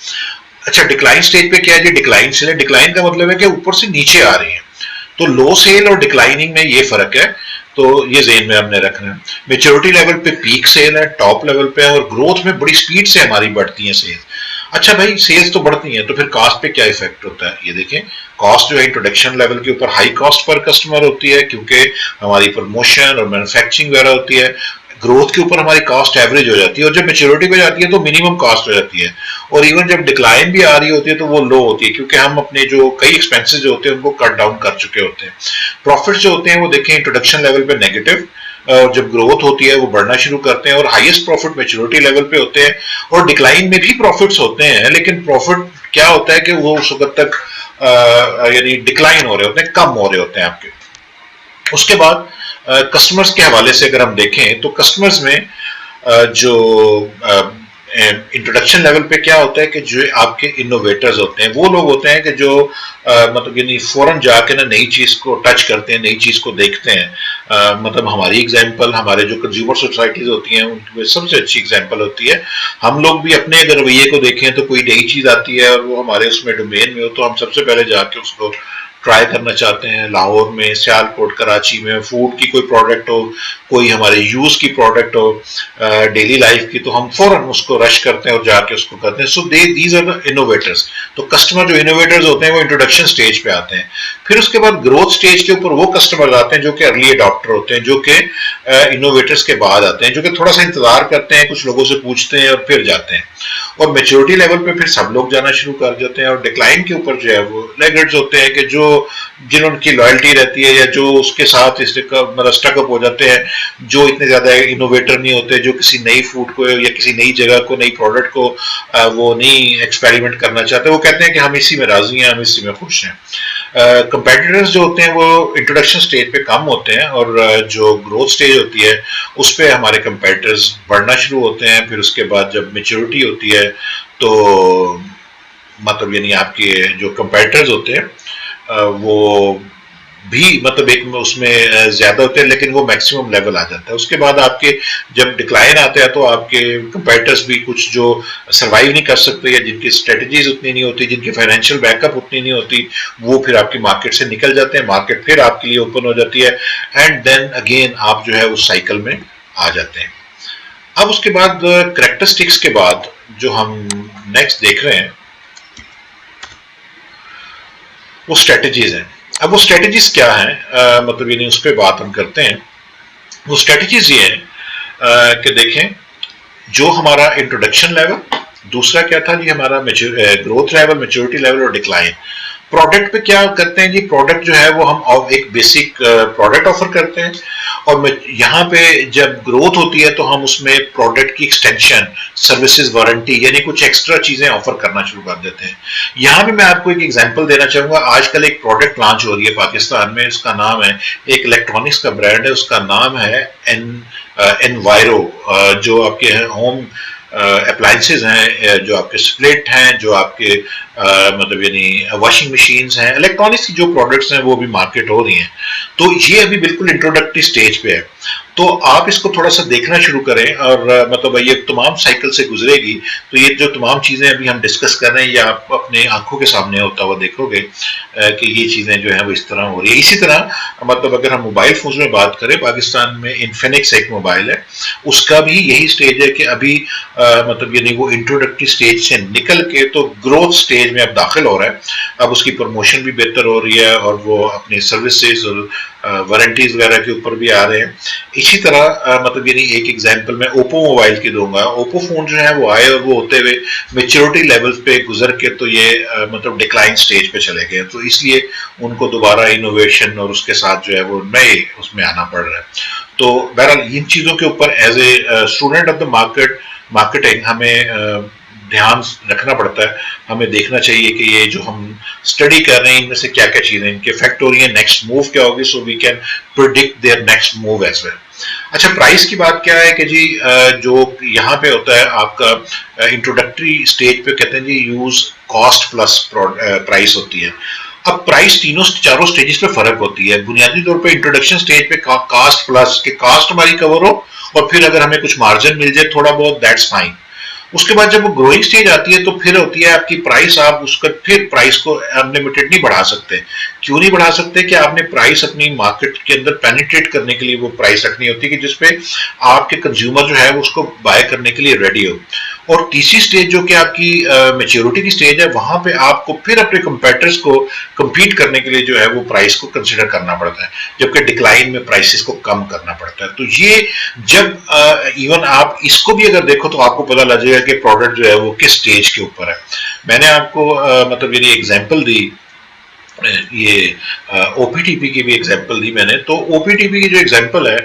अच्छा, डिक्लाइन स्टेज पे क्या है जी, डिक्लाइन सेल है। डिक्लाइन का मतलब है कि ऊपर से नीचे आ रही है। तो लो सेल और डिक्लाइनिंग में ये फर्क है, तो ये जेन में हमने रखना है। मेच्योरिटी लेवल पे पीक सेल है, टॉप लेवल पे है, और ग्रोथ में बड़ी स्पीड से हमारी बढ़ती है सेल्स। अच्छा भाई, सेल्स तो बढ़ती हैं, तो फिर कॉस्ट पे क्या इफेक्ट होता है, ये देखें। कॉस्ट जो है इंट्रोडक्शन लेवल के ऊपर हाई कॉस्ट पर कस्टमर होती है, क्योंकि हमारी प्रमोशन और मैन्युफैक्चरिंग वगैरह होती है। ग्रोथ के ऊपर हमारी कॉस्ट एवरेज हो जाती है, और जब मेच्योरिटी पे जाती है तो मिनिमम कॉस्ट हो जाती है। और इवन जब डिक्लाइन भी आ रही होती है तो वो लो होती है, क्योंकि हम अपने जो कई एक्सपेंसेस जो होते हैं उनको कट डाउन कर चुके होते हैं। प्रॉफिट जो होते हैं वो देखें, इंट्रोडक्शन लेवल पे नेगेटिव, और जब ग्रोथ होती है वो बढ़ना शुरू करते हैं, और हाईएस्ट प्रॉफिट मेच्योरिटी लेवल पे होते हैं। और डिक्लाइन में भी प्रॉफिट्स होते हैं, लेकिन प्रॉफिट क्या होता है कि वो उस वक्त तक यानी डिक्लाइन हो रहे होते हैं, कम हो रहे होते हैं आपके। उसके बाद कस्टमर्स के हवाले से अगर हम देखें तो कस्टमर्स में जो इंट्रोडक्शन लेवल पे क्या होता है कि जो आपके इनोवेटर्स होते हैं, वो लोग होते हैं कि जो मतलब यानी फौरन जाके ना नई चीज को टच करते हैं, नई चीज को देखते हैं। मतलब हमारी एग्जांपल, हमारे जो कंज्यूमर सोसाइटीज होती हैं उनमें सबसे अच्छी एग्जांपल होती है। हम लोग भी अपने अगर रवैये को देखें तो कोई नई चीज आती है और वो हमारे उसमें डोमेन में हो, तो हम सबसे पहले जाके उसको ट्राई करना चाहते हैं। लाहौर में, सियालकोट, कराची में फूड की कोई प्रोडक्ट हो, कोई हमारे यूज की प्रोडक्ट हो, डेली लाइफ की, तो हम फौरन उसको रश करते हैं और जाके उसको करते हैं। So they these are the innovators. तो कस्टमर जो इनोवेटर्स होते हैं वो इंट्रोडक्शन स्टेज पे आते हैं। फिर उसके बाद ग्रोथ स्टेज के ऊपर वो कस्टमर आते हैं जो कि अर्ली अडॉप्टर होते हैं, जो कि इनोवेटर्स के बाद आते हैं, जो कि थोड़ा सा इंतजार करते हैं, कुछ लोगों से पूछते हैं और फिर जाते हैं। और मेच्योरिटी लेवल पे फिर सब लोग जाना शुरू कर देते हैं। और डिक्लाइन के ऊपर जो है वो लेगर्ड्स होते हैं कि जो जिनकी लॉयल्टी रहती है, या जो उसके साथ इससे मतलब स्टकअप हो जाते हैं, जो इतने ज्यादा इनोवेटर नहीं होते, जो किसी नई फूड को या किसी नई जगह को, नई प्रोडक्ट को वो नहीं एक्सपेरिमेंट करना चाहते। वो कहते हैं कि हम इसी में राजी हैं, हम इसी में खुश हैं। कंपेटिटर्स जो होते हैं वो इंट्रोडक्शन स्टेज पे कम होते हैं, और जो ग्रोथ स्टेज होती है उस पर हमारे कंपेटिटर्स बढ़ना शुरू होते हैं। फिर उसके बाद जब मेच्योरिटी होती है तो मतलब यानी आपके जो कंपेटिटर्स होते हैं वो भी मतलब एक उसमें ज्यादा होते हैं, लेकिन वो मैक्सिमम लेवल आ जाता है। उसके बाद आपके जब डिक्लाइन आता है तो आपके कंपेटिटर्स भी कुछ जो सरवाइव नहीं कर सकते, या जिनकी स्ट्रेटजीज उतनी नहीं होती, जिनकी फाइनेंशियल बैकअप उतनी नहीं होती, वो फिर आपकी मार्केट से निकल जाते हैं। मार्केट फिर आपके लिए ओपन हो जाती है, एंड देन अगेन आप जो है उस साइकिल में आ जाते हैं। अब उसके बाद करेक्टरिस्टिक्स के बाद जो हम नेक्स्ट देख रहे हैं वो स्ट्रेटजीज हैं। अब वो स्ट्रेटजीज क्या है, मतलब यानी उस पर बात हम करते हैं। वो स्ट्रेटजीज ये है कि देखें, जो हमारा इंट्रोडक्शन लेवल, दूसरा क्या था जी हमारा ग्रोथ लेवल, मेच्योरिटी लेवल और डिक्लाइन। प्रोडक्ट पे क्या करते हैं जी, प्रोडक्ट जो है वो हम एक बेसिक प्रोडक्ट ऑफर करते हैं, और यहाँ पे जब ग्रोथ होती है तो हम उसमें प्रोडक्ट की एक्सटेंशन, सर्विसेज, वारंटी, यानी कुछ एक्स्ट्रा चीजें ऑफर करना शुरू कर देते हैं। यहाँ भी मैं आपको एक एग्जांपल देना चाहूंगा। आजकल एक प्रोडक्ट लॉन्च हो रही है पाकिस्तान में, उसका नाम है, एक इलेक्ट्रॉनिक्स का ब्रांड है, उसका नाम है एनवायरो, जो आपके होम अप्लायंसेज हैं, जो आपके स्प्लिट हैं, जो आपके मतलब यानी वॉशिंग मशीन्स हैं, इलेक्ट्रॉनिक्स की जो प्रोडक्ट्स हैं वो भी मार्केट हो रही हैं। तो ये अभी बिल्कुल इंट्रोडक्टरी स्टेज पे है। तो आप इसको थोड़ा सा देखना शुरू करें, और मतलब ये तमाम साइकिल से गुजरेगी। तो ये जो तमाम चीजें अभी हम डिस्कस कर रहे हैं, ये आप अपने आंखों के सामने होता हुआ देखोगे कि ये चीजें जो है वो इस तरह हो रही है। इसी तरह मतलब अगर हम मोबाइल फोन में बात करें, पाकिस्तान में इन्फिनिक्स एक मोबाइल है, उसका भी यही स्टेज है कि अभी मतलब यानी वो इंट्रोडक्टरी स्टेज से निकल के तो ग्रोथ स्टेज में अब दाखिल हो रहा है। अब उसकी प्रमोशन भी बेहतर हो रही है, और वो अपनी सर्विसेज और वारंटीज वगैरह के ऊपर भी आ रहे हैं। इसी तरह मतलब यानी एक एग्जांपल मैं ओप्पो मोबाइल की दूंगा। ओप्पो फोन जो है वो आए और वो होते हुए मेच्योरिटी लेवल पे गुजर के तो ये मतलब डिक्लाइन स्टेज पे चले गए, तो इसलिए उनको दोबारा इनोवेशन और उसके साथ जो है वो नए उसमें आना पड़ रहा है। तो बहरहाल इन चीजों के ऊपर as a student of the marketing हमें ध्यान रखना पड़ता है। हमें देखना चाहिए कि ये जो हम स्टडी कर रहे हैं इनमें से क्या क्या चीजें इनके इफेक्ट हो रही है, नेक्स्ट मूव क्या होगी, so we can predict their next move as well. अच्छा, प्राइस की बात क्या है कि जी जो यहाँ पे होता है आपका इंट्रोडक्टरी स्टेज पे कहते हैं जी यूज कॉस्ट प्लस प्राइस होती है। अब प्राइस तीनों चारों स्टेजेस पे फर्क होती है। बुनियादी तौर पे इंट्रोडक्शन स्टेज पे कास्ट प्लस के कास्ट हमारी कवर हो, और फिर अगर हमें कुछ मार्जिन मिल जाए थोड़ा बहुत, दैट्स फाइन। उसके बाद जब वो ग्रोइंग स्टेज आती है तो फिर होती है आपकी प्राइस, आप उसका फिर प्राइस को अनलिमिटेड नहीं बढ़ा सकते। क्यों नहीं बढ़ा सकते? कि आपने प्राइस अपनी मार्केट के अंदर पेनिट्रेट करने के लिए वो प्राइस रखनी होती है कि जिसपे आपके कंज्यूमर जो है उसको बाय करने के लिए रेडी हो। और तीसरी स्टेज जो कि आपकी मेच्योरिटी की स्टेज है, वहां पे आपको फिर अपने कंपेटर्स को compete करने के लिए जो है वो प्राइस को कंसिडर करना पड़ता है, जबकि डिक्लाइन में प्राइसेस को कम करना पड़ता है। तो ये जब इवन आप इसको भी अगर देखो तो आपको पता लग जाएगा कि प्रोडक्ट जो है वो किस स्टेज के ऊपर है। मैंने आपको मतलब ये एग्जांपल दी, ये ओपीटीपी की भी एग्जांपल दी मैंने। तो ओपीटीपी की जो एग्जांपल है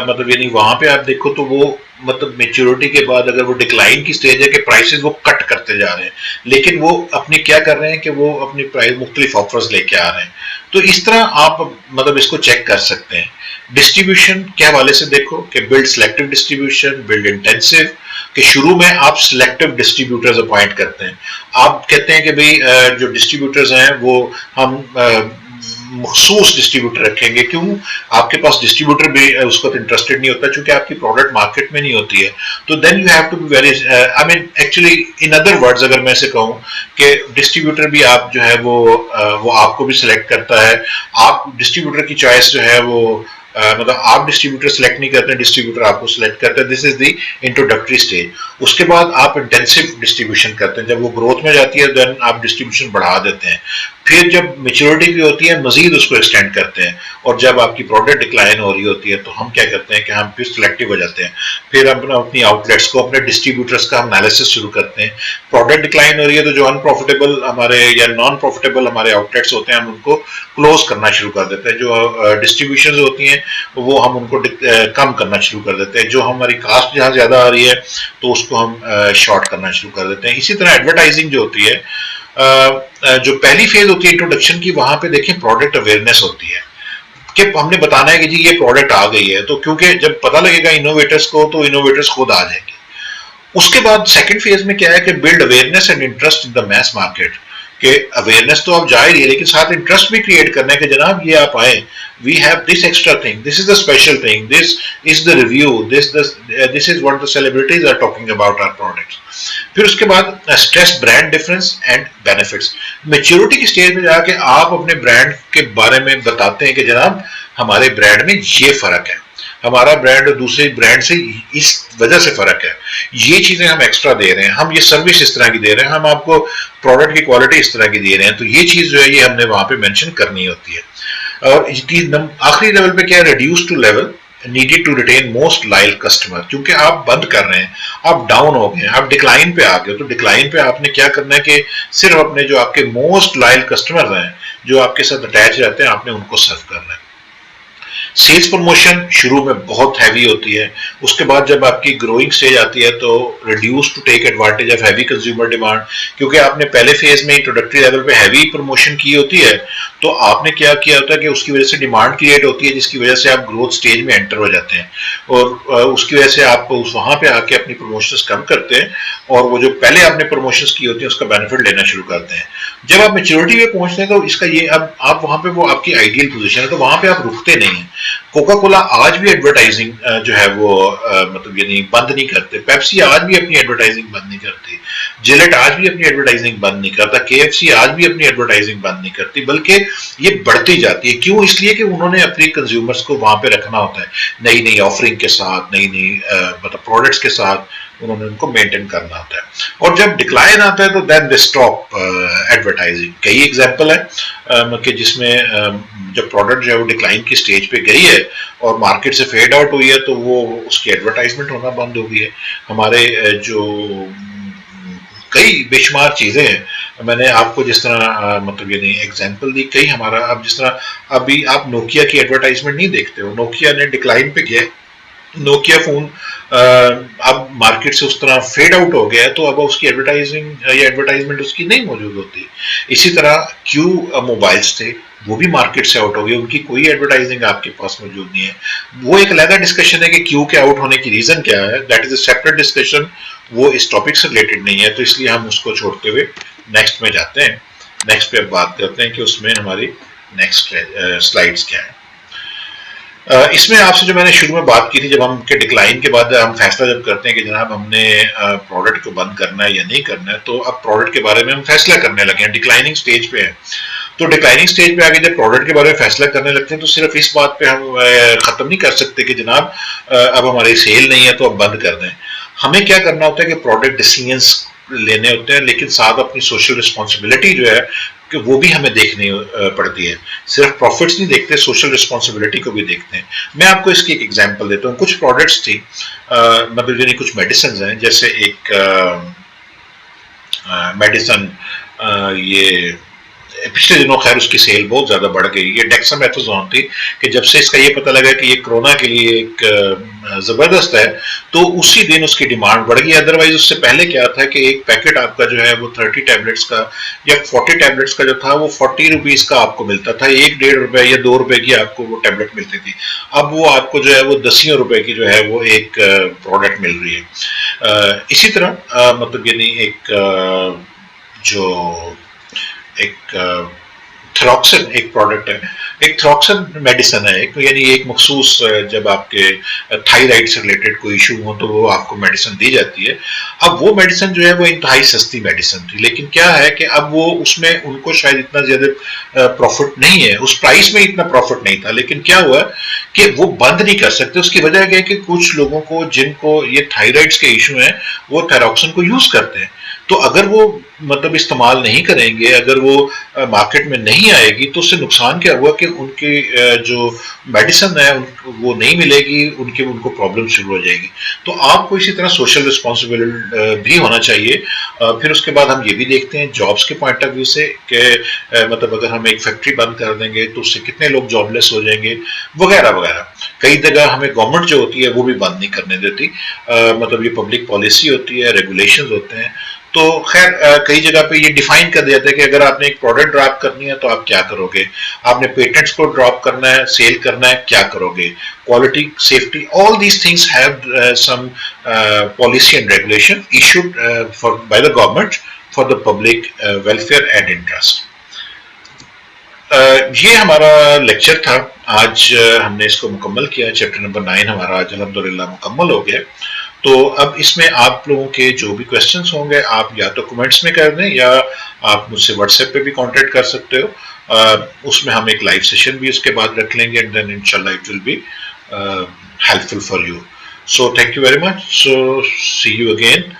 मतलब यानी वहां पे आप देखो तो वो मतलब मेच्योरिटी के बाद अगर वो डिक्लाइन की स्टेज है कि प्राइसेस वो कट करते जा रहे हैं, लेकिन वो अपने क्या कर रहे हैं कि वो अपनी प्राइस मुख्तलिफ ऑफर्स लेके आ रहे हैं। तो इस तरह आप मतलब इसको चेक कर सकते हैं। डिस्ट्रीब्यूशन के हवाले से देखो कि build selective distribution, build intensive, कि शुरू में आप सिलेक्टिव डिस्ट्रीब्यूटर्स अपॉइंट करते हैं। आप कहते हैं कि भाई जो डिस्ट्रीब्यूटर्स हैं वो हम मखसूस डिस्ट्रीब्यूटर रखेंगे। क्यों? आपके पास डिस्ट्रीब्यूटर भी उसको तो इंटरेस्टेड नहीं होता, चूंकि आपकी प्रोडक्ट मार्केट में नहीं होती है। तो then you have to be very, I mean actually in other words अगर मैं इसे कहूं कि डिस्ट्रीब्यूटर भी आप जो है वो आपको भी सिलेक्ट करता है। आप डिस्ट्रीब्यूटर की चॉइस जो है वो मतलब आप डिस्ट्रीब्यूटर सेलेक्ट नहीं करते, डिस्ट्रीब्यूटर आपको सेलेक्ट करता है। This is the introductory stage. उसके बाद आप इंटेंसिव डिस्ट्रीब्यूशन करते हैं। जब वो ग्रोथ में जाती है देन आप डिस्ट्रीब्यूशन बढ़ा देते हैं। फिर जब मेच्योरिटी भी होती है मजीद उसको एक्सटेंड करते हैं। और जब आपकी प्रोडक्ट डिक्लाइन हो रही होती है तो हम क्या करते हैं कि हम फिर सिलेक्टिव हो जाते हैं। फिर हम अपनी आउटलेट्स को, अपने डिस्ट्रीब्यूटर्स का एनालिसिस शुरू करते हैं। प्रोडक्ट डिक्लाइन हो रही है तो जो अनप्रॉफिटेबल हमारे या नॉन प्रॉफिटेबल हमारे आउटलेट्स होते हैं हम उनको क्लोज करना शुरू कर देते हैं। जो डिस्ट्रीब्यूशन होती हैं वो हम उनको कम करना शुरू कर देते हैं। जो हमारी कास्ट जहाँ ज्यादा आ रही है तो उसको हम शॉर्ट करना शुरू कर देते हैं। इसी तरह एडवर्टाइजिंग जो होती है, जो पहली फेज होती है इंट्रोडक्शन की, वहां पे देखें प्रोडक्ट अवेयरनेस होती है कि हमने बताना है कि जी ये प्रोडक्ट आ गई है। तो क्योंकि जब पता लगेगा इनोवेटर्स को तो इनोवेटर्स खुद आ जाएंगे। उसके बाद सेकंड फेज में क्या है कि build awareness and interest in the mass market, कि अवेयरनेस तो आप जा ही रही है लेकिन साथ इंटरेस्ट भी क्रिएट करना है कि जनाब ये आप आए, we have this extra thing, this is the special thing, this is the review, this is what the celebrities are talking about our products. फिर उसके बाद stress brand difference and benefits. Maturity की स्टेज में जाके आप अपने brand के बारे में बताते हैं कि जनाब हमारे ब्रांड में ये फर्क है, हमारा ब्रांड दूसरे ब्रांड से इस वजह से फर्क है, ये चीजें हम एक्स्ट्रा दे रहे हैं, हम ये सर्विस इस तरह की दे रहे हैं, हम आपको प्रोडक्ट की क्वालिटी इस तरह की दे रहे हैं। तो ये चीज जो है ये हमने वहां पे मेंशन करनी होती है। और आखिरी लेवल पे क्या है, reduce to level needed to retain most loyal customer. क्योंकि आप बंद कर रहे हैं, आप डाउन हो गए, आप डिक्लाइन पे आ गए, तो डिक्लाइन पे आपने क्या करना है कि सिर्फ अपने जो आपके मोस्ट लॉयल कस्टमर हैं, जो आपके साथ अटैच रहते हैं, आपने उनको सर्व करना है। सेल्स प्रमोशन शुरू में बहुत हैवी होती है, उसके बाद जब आपकी ग्रोइंग स्टेज आती है तो reduce to take advantage of heavy consumer demand. क्योंकि आपने पहले फेज में इंट्रोडक्टरी लेवल पे हैवी प्रमोशन की होती है, तो आपने क्या किया होता है कि उसकी वजह से डिमांड क्रिएट होती है, जिसकी वजह से आप ग्रोथ स्टेज में एंटर हो जाते हैं, और उसकी वजह से आप वहां पे आके अपनी प्रमोशंस कम करते हैं, और वो जो पहले आपने प्रमोशंस की होती है उसका बेनिफिट लेना शुरू करते हैं। जब आप मेच्योरिटी में पहुंचते हैं तो इसका ये, अब आप वहां पे, वो आपकी आइडियल पोजीशन है, तो वहां पे आप रुकते नहीं हैं। कोका कोला आज भी एडवर्टाइजिंग जो है वो मतलब यानी बंद नहीं करते, पेप्सी आज भी अपनी एडवर्टाइजिंग बंद नहीं करती, जिलेट आज भी अपनी एडवर्टाइजिंग बंद नहीं करता, केएफसी आज भी अपनी एडवर्टाइजिंग बंद नहीं करती, बल्कि ये बढ़ती जाती है। क्यों? इसलिए कि उन्होंने अपने कंज्यूमर्स को वहां पे रखना होता है, नई नई ऑफरिंग के साथ, नई नई मतलब प्रोडक्ट्स के साथ उन्होंने उनको मेंटेन करना होता है। और जब डिक्लाइन आता है तो देन दे स्टॉप एडवर्टाइजिंग। कई एग्जांपल है कि जिसमें जब प्रोडक्ट जो है वो डिक्लाइन की स्टेज पे गई है और मार्केट से फेड आउट हुई है, तो वो उसकी एडवर्टाइजमेंट होना बंद हो गई है। हमारे जो कई बेशुमार चीजें हैं, मैंने आपको जिस तरह मतलब यानी एग्जांपल दी, कई हमारा, अब जिस तरह अभी आप नोकिया की एडवर्टाइजमेंट नहीं देखते हो, नोकिया ने डिक्लाइन पे किया, नोकिया फोन अब मार्केट से उस तरह फेड आउट हो गया है, तो अब उसकी एडवर्टाइजिंग या एडवर्टाइजमेंट उसकी नहीं मौजूद होती। इसी तरह क्यू मोबाइल्स थे, वो भी मार्केट से आउट हो गए, उनकी कोई एडवर्टाइजिंग आपके पास मौजूद नहीं है। वो एक अलग डिस्कशन है कि क्यू के आउट होने की रीजन क्या है, that is a separate discussion, वो इस टॉपिक से रिलेटेड नहीं है, तो इसलिए हम उसको छोड़ते हुए नेक्स्ट में जाते हैं। नेक्स्ट पे अब बात करते हैं कि उसमें हमारी नेक्स्ट स्लाइड्स क्या है। इसमें आपसे जो मैंने शुरू में बात की थी, जब हम के डिक्लाइन के बाद हम फैसला जब करते हैं कि जनाब हमने प्रोडक्ट को बंद करना है या नहीं करना है, तो अब प्रोडक्ट के बारे में हम फैसला करने लगे हैं, डिक्लाइनिंग स्टेज पे है। तो डिक्लाइनिंग स्टेज पे आगे जब प्रोडक्ट के बारे में फैसला करने लगते हैं, तो सिर्फ इस बात पे हम खत्म नहीं कर सकते कि जनाब अब हमारी सेल नहीं है तो अब बंद कर दें। हमें क्या करना होता है कि प्रोडक्ट डिसीजंस लेने होते हैं, लेकिन साथ अपनी सोशल रिस्पॉन्सिबिलिटी जो है कि वो भी हमें देखनी पड़ती है। सिर्फ प्रॉफिट्स नहीं देखते, सोशल रिस्पॉन्सिबिलिटी को भी देखते हैं। मैं आपको इसकी एक एग्जांपल देता हूँ। कुछ प्रोडक्ट्स थी, मतलब यानी कुछ मेडिसिन हैं, जैसे एक मेडिसिन ये पिछले दिनों खैर उसकी सेल बहुत ज्यादा बढ़ गई, ये डेक्सामेथासोन थी, कि जब से इसका ये पता लगा कि ये कोरोना के लिए एक जबरदस्त है, तो उसी दिन उसकी डिमांड बढ़ गई। अदरवाइज उससे पहले क्या था कि एक पैकेट आपका जो है वो 30 टैबलेट्स का या 40 टैबलेट्स का जो था वो 40 रुपीज का आपको मिलता था, 1-1.5 रुपए या 2 रुपए की आपको वो टैबलेट मिलती थी। अब वो आपको जो है वो 10 रुपए की जो है वो एक प्रोडक्ट मिल रही है। इसी तरह मतलब यानी जो एक थ्रॉक्सिन एक प्रोडक्ट है, एक थ्रॉक्सिन मेडिसिन है, एक यानी एक मखसूस जब आपके थायराइड से रिलेटेड कोई इशू हो तो वो आपको मेडिसिन दी जाती है। अब वो मेडिसिन जो है वो इंतहाई सस्ती मेडिसिन थी, लेकिन क्या है कि अब वो उसमें उनको शायद इतना ज्यादा प्रॉफिट नहीं है, उस प्राइस में इतना प्रॉफिट नहीं था, लेकिन क्या हुआ कि वो बंद नहीं कर सकते। उसकी वजह क्या है कि कुछ लोगों को जिनको ये थायराइड्स के इशू हैं, वो थैरोक्सिन को यूज करते हैं, तो अगर वो मतलब इस्तेमाल नहीं करेंगे, अगर वो मार्केट में नहीं आएगी, तो उससे नुकसान क्या हुआ कि उनकी जो मेडिसिन है वो नहीं मिलेगी, उनको प्रॉब्लम शुरू हो जाएगी। तो आपको इसी तरह सोशल रिस्पॉन्सिबिलिटी भी होना चाहिए। फिर उसके बाद हम ये भी देखते हैं जॉब्स के पॉइंट ऑफ व्यू से कि मतलब अगर हम एक फैक्ट्री बंद कर देंगे तो उससे कितने लोग जॉबलेस हो जाएंगे, वगैरह वगैरह। कई जगह हमें गवर्नमेंट जो होती है वो भी बंद नहीं करने देती, मतलब ये पब्लिक पॉलिसी होती है, रेगुलेशंस होते हैं। तो खैर कई जगह पे ये डिफाइन कर दिया था कि अगर आपने एक प्रोडक्ट ड्रॉप करनी है तो आप क्या करोगे, आपने पेटेंट्स को ड्रॉप करना है, सेल करना है, क्या करोगे, quality, safety, all these things have some policy and regulation issued for by the government for the public welfare and interest. ये हमारा लेक्चर था आज। हमने इसको मुकम्मल किया, चैप्टर नंबर 9 हमारा आज अल्हम्दुलिल्लाह मुकम्मल हो गया। तो अब इसमें आप लोगों के जो भी क्वेश्चंस होंगे आप या तो कमेंट्स में कर दें, या आप मुझसे व्हाट्सएप पे भी कांटेक्ट कर सकते हो। उसमें हम एक लाइव सेशन भी उसके बाद रख लेंगे, एंड देन इंशाल्लाह it will be helpful for you. So thank you very much. So see you again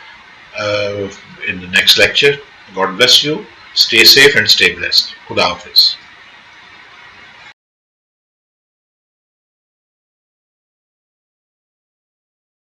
in the next lecture. God bless you. Stay safe and stay blessed. Khuda Hafiz.